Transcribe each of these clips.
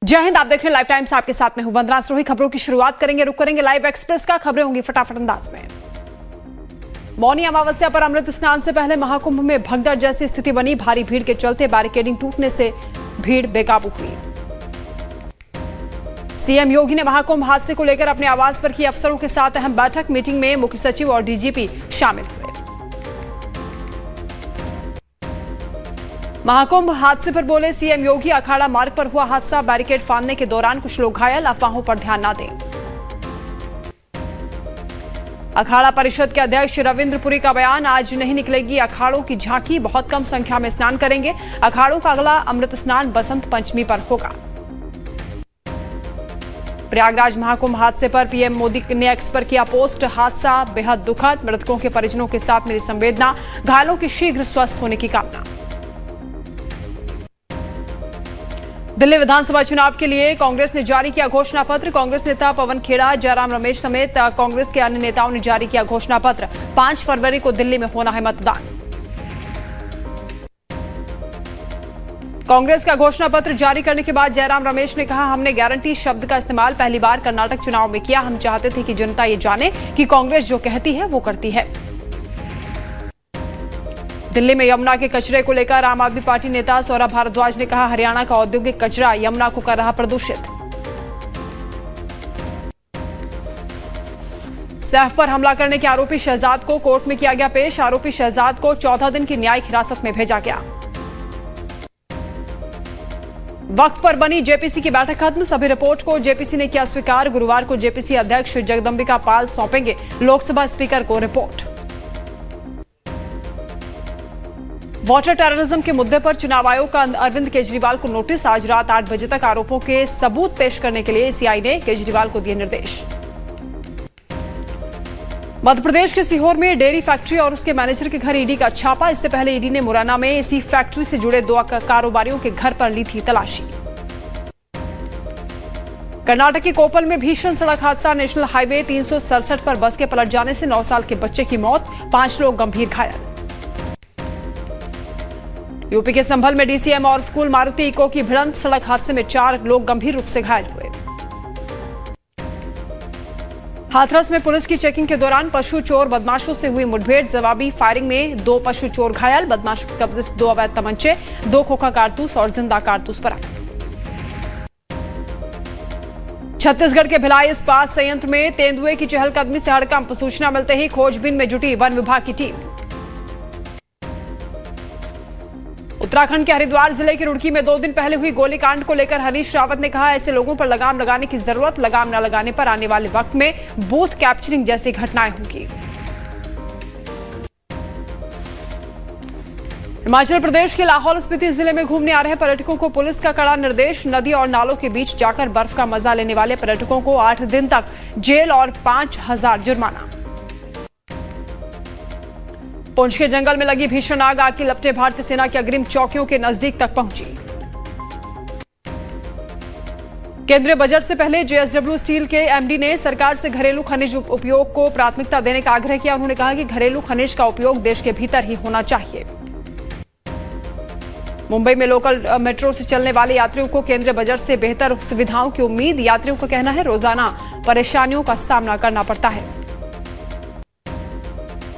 जय हिंद। आप देख रहे हैं लाइव टाइम्स, आपके साथ में हूं वंदना सरोही। खबरों की शुरुआत करेंगे, रुक करेंगे लाइव एक्सप्रेस का। खबरें होंगी फटाफट अंदाज में। मौनी अमावस्या पर अमृत स्नान से पहले महाकुंभ में भगदड़ जैसी स्थिति बनी। भारी भीड़ के चलते बैरिकेडिंग टूटने से भीड़ बेकाबू हुई। सीएम योगी ने महाकुंभ हादसे को लेकर अपने आवास पर की अफसरों के साथ अहम बैठक। मीटिंग में मुख्य सचिव और डीजीपी शामिल हुए। महाकुंभ हादसे पर बोले सीएम योगी, अखाड़ा मार्ग पर हुआ हादसा, बैरिकेड फांदने के दौरान कुछ लोग घायल, अफवाहों पर ध्यान न दें। अखाड़ा परिषद के अध्यक्ष रविंद्रपुरी का बयान, आज नहीं निकलेगी अखाड़ों की झांकी, बहुत कम संख्या में स्नान करेंगे। अखाड़ों का अगला अमृत स्नान बसंत पंचमी पर होगा। प्रयागराज महाकुंभ हादसे पर पीएम मोदी ने एक्स पर किया पोस्ट, हादसा बेहद दुखद, मृतकों के परिजनों के साथ मेरी संवेदना, घायलों के शीघ्र स्वस्थ होने की कामना। दिल्ली विधानसभा चुनाव के लिए कांग्रेस ने जारी किया घोषणा पत्र। कांग्रेस नेता पवन खेड़ा, जयराम रमेश समेत कांग्रेस के अन्य नेताओं ने जारी किया घोषणा पत्र। 5 फरवरी को दिल्ली में होना है मतदान। कांग्रेस का घोषणा पत्र जारी करने के बाद जयराम रमेश ने कहा, हमने गारंटी शब्द का इस्तेमाल पहली बार कर्नाटक चुनाव में किया। हम चाहते थे कि जनता ये जाने कि कांग्रेस जो कहती है वो करती है। दिल्ली में यमुना के कचरे को लेकर आम आदमी पार्टी नेता सौरभ भारद्वाज ने कहा, हरियाणा का औद्योगिक कचरा यमुना को कर रहा प्रदूषित। सैफ पर हमला करने के आरोपी शहजाद को कोर्ट में किया गया पेश। आरोपी शहजाद को 14 दिन की न्यायिक हिरासत में भेजा गया। वक्त पर बनी जेपीसी की बैठक खत्म, सभी रिपोर्ट को जेपीसी ने किया स्वीकार। गुरुवार को जेपीसी अध्यक्ष जगदंबिका पाल सौंपेंगे लोकसभा स्पीकर को रिपोर्ट। वाटर टेररिज्म के मुद्दे पर चुनाव आयोग का अरविंद केजरीवाल को नोटिस। आज रात 8 बजे तक आरोपों के सबूत पेश करने के लिए सीआई ने केजरीवाल को दिए निर्देश। मध्य प्रदेश के सीहोर में डेयरी फैक्ट्री और उसके मैनेजर के घर ईडी का छापा। इससे पहले ईडी ने मुरैना में इसी फैक्ट्री से जुड़े 2 कारोबारियों के घर पर ली थी तलाशी। कर्नाटक के कोपल में भीषण सड़क हादसा। नेशनल हाईवे 367 पर बस के पलट जाने से 9 साल के बच्चे की मौत, 5 लोग गंभीर घायल। यूपी के संभल में डीसीएम और स्कूल मारुति इको की भिड़ंत, सड़क हादसे में 4 लोग गंभीर रूप से घायल हुए। हाथरस में पुलिस की चेकिंग के दौरान पशु चोर बदमाशों से हुई मुठभेड़, जवाबी फायरिंग में 2 पशु चोर घायल। बदमाशों के कब्जे से 2 अवैध तमंचे, 2 खोखा कारतूस और जिंदा कारतूस बरामद। छत्तीसगढ़ के भिलाई इस्पात संयंत्र में तेंदुए की चहलकदमी से हड़कंप। सूचना मिलते ही खोजबीन में जुटी वन विभाग की टीम। उत्तराखंड के हरिद्वार जिले की रुड़की में 2 दिन पहले हुई गोलीकांड को लेकर हरीश रावत ने कहा, ऐसे लोगों पर लगाम लगाने की जरूरत, लगाम न लगाने पर आने वाले वक्त में बूथ कैप्चरिंग जैसी घटनाएं होंगी। हिमाचल प्रदेश के लाहौल स्पीति जिले में घूमने आ रहे पर्यटकों को पुलिस का कड़ा निर्देश। नदी और नालों के बीच जाकर बर्फ का मजा लेने वाले पर्यटकों को 8 दिन तक जेल और 5,000 जुर्माना। पुंछ के जंगल में लगी भीषण आग की लपटें भारतीय सेना की अग्रिम चौकियों के नजदीक तक पहुंची। केंद्रीय बजट से पहले जेएसडब्ल्यू स्टील के एमडी ने सरकार से घरेलू खनिज उपयोग को प्राथमिकता देने का आग्रह किया। उन्होंने कहा कि घरेलू खनिज का उपयोग देश के भीतर ही होना चाहिए। मुंबई में लोकल मेट्रो से चलने वाले यात्रियों को केंद्रीय बजट से बेहतर सुविधाओं की उम्मीद। यात्रियों का कहना है, रोजाना परेशानियों का सामना करना पड़ता है।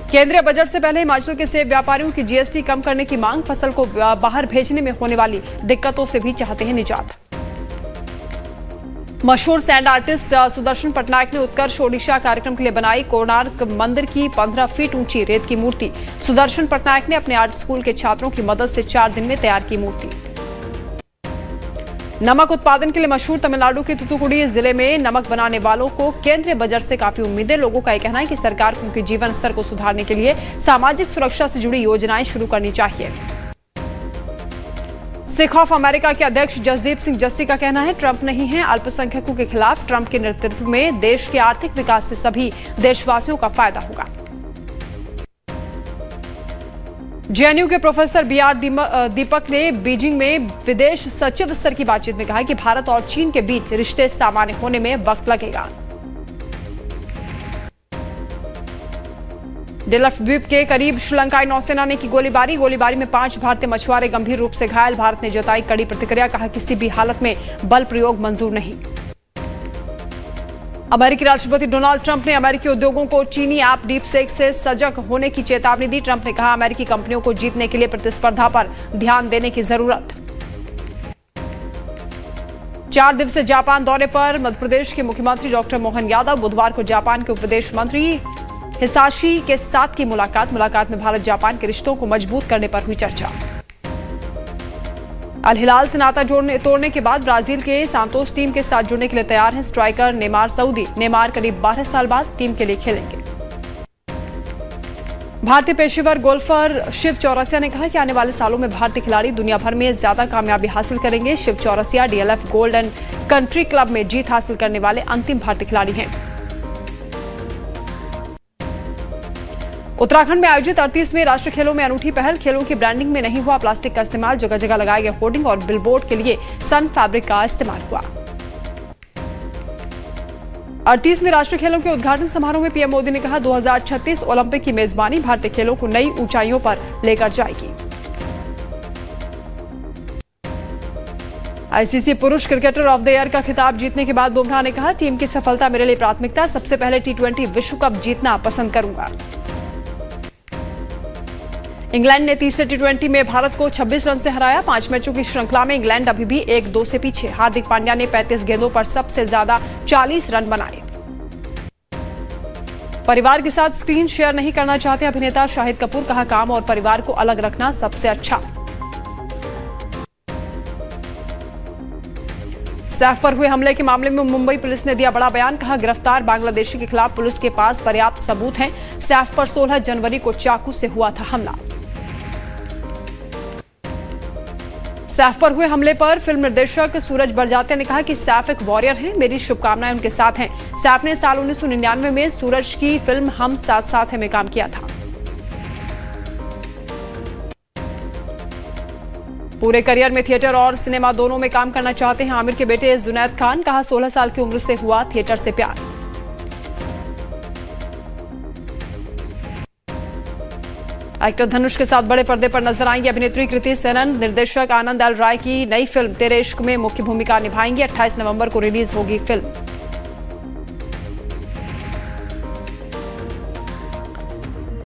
केंद्रीय बजट से पहले हिमाचल के सेब व्यापारियों की जीएसटी कम करने की मांग। फसल को बाहर भेजने में होने वाली दिक्कतों से भी चाहते हैं निजात। मशहूर सैंड आर्टिस्ट सुदर्शन पटनायक ने उत्कर्ष ओडिशा कार्यक्रम के लिए बनाई कोणार्क मंदिर की 15 फीट ऊंची रेत की मूर्ति। सुदर्शन पटनायक ने अपने आर्ट स्कूल के छात्रों की मदद से 4 दिन में तैयार की मूर्ति। नमक उत्पादन के लिए मशहूर तमिलनाडु के तूतुकुड़ी जिले में नमक बनाने वालों को केंद्रीय बजट से काफी उम्मीदें। लोगों का यह कहना है कि सरकार को उनके जीवन स्तर को सुधारने के लिए सामाजिक सुरक्षा से जुड़ी योजनाएं शुरू करनी चाहिए। सिख ऑफ अमेरिका के अध्यक्ष जसदीप सिंह जस्सी का कहना है, ट्रंप नहीं है अल्पसंख्यकों के खिलाफ। ट्रंप के नेतृत्व में देश के आर्थिक विकास से सभी देशवासियों का फायदा होगा। जेएनयू के प्रोफेसर बीआर दीपक ने बीजिंग में विदेश सचिव स्तर की बातचीत में कहा कि भारत और चीन के बीच रिश्ते सामान्य होने में वक्त लगेगा। डेलफ द्वीप के करीब श्रीलंकाई नौसेना ने की गोलीबारी में 5 भारतीय मछुआरे गंभीर रूप से घायल। भारत ने जताई कड़ी प्रतिक्रिया, कहा किसी भी हालत में बल प्रयोग मंजूर नहीं। अमेरिकी राष्ट्रपति डोनाल्ड ट्रंप ने अमेरिकी उद्योगों को चीनी ऐप डीपसेक से सजग होने की चेतावनी दी। ट्रंप ने कहा अमेरिकी कंपनियों को जीतने के लिए प्रतिस्पर्धा पर ध्यान देने की जरूरत। 4 दिवसीय जापान दौरे पर मध्य प्रदेश के मुख्यमंत्री डॉक्टर मोहन यादव। बुधवार को जापान के उप विदेश मंत्री हिसाशी के साथ की मुलाकात में भारत जापान के रिश्तों को मजबूत करने पर हुई चर्चा। अल हिलाल से नाता तोड़ने के बाद ब्राजील के सांतोस टीम के साथ जुड़ने के लिए तैयार हैं स्ट्राइकर नेमार सऊदी। नेमार करीब 12 साल बाद टीम के लिए खेलेंगे। भारतीय पेशेवर गोल्फर शिव चौरसिया ने कहा कि आने वाले सालों में भारतीय खिलाड़ी दुनिया भर में ज्यादा कामयाबी हासिल करेंगे। Shiv Chaurasia DLF golf and country club में जीत हासिल करने वाले अंतिम भारतीय खिलाड़ी हैं। उत्तराखंड में आयोजित 38वें राष्ट्रीय खेलों में अनूठी पहल। खेलों की ब्रांडिंग में नहीं हुआ प्लास्टिक का इस्तेमाल। जगह जगह लगाए गए होर्डिंग और बिलबोर्ड के लिए सन फैब्रिक का इस्तेमाल हुआ। 38वें राष्ट्रीय खेलों के उद्घाटन समारोह में पीएम मोदी ने कहा 2036 ओलंपिक की मेजबानी भारतीय खेलों को नई ऊंचाइयों पर लेकर जाएगी। आईसीसी पुरुष क्रिकेटर ऑफ द ईयर का खिताब जीतने के बाद बुमराह ने कहा टीम की सफलता मेरे लिए प्राथमिकता। सबसे पहले T20 विश्व कप जीतना पसंद करूंगा। इंग्लैंड ने तीसरे T20 में भारत को 26 रन से हराया। 5 मैचों की श्रृंखला में इंग्लैंड अभी भी 1-2 से पीछे। हार्दिक पांड्या ने 35 गेंदों पर सबसे ज्यादा 40 रन बनाए। परिवार के साथ स्क्रीन शेयर नहीं करना चाहते अभिनेता शाहिद कपूर। कहा काम और परिवार को अलग रखना सबसे अच्छा। सैफ पर हुए हमले के मामले में मुंबई पुलिस ने दिया बड़ा बयान। कहा गिरफ्तार बांग्लादेशी के खिलाफ पुलिस के पास पर्याप्त सबूत हैं। सैफ पर 16 जनवरी को चाकू से हुआ था हमला। सैफ पर हुए हमले पर फिल्म निर्देशक सूरज बरजात्या ने कहा कि सैफ एक वॉरियर हैं, मेरी शुभकामनाएं उनके साथ हैं। सैफ ने साल 1999 में सूरज की फिल्म हम साथ साथ हैं में काम किया था। पूरे करियर में थिएटर और सिनेमा दोनों में काम करना चाहते हैं आमिर के बेटे जुनैद खान। कहा 16 साल की उम्र से हुआ थिएटर से प्यार। एक्टर धनुष के साथ बड़े पर्दे पर नजर आएंगी अभिनेत्री कृति सेनन। निर्देशक आनंद एल राय की नई फिल्म तेरे इश्क में मुख्य भूमिका निभाएंगी। 28 नवंबर को रिलीज होगी फिल्म।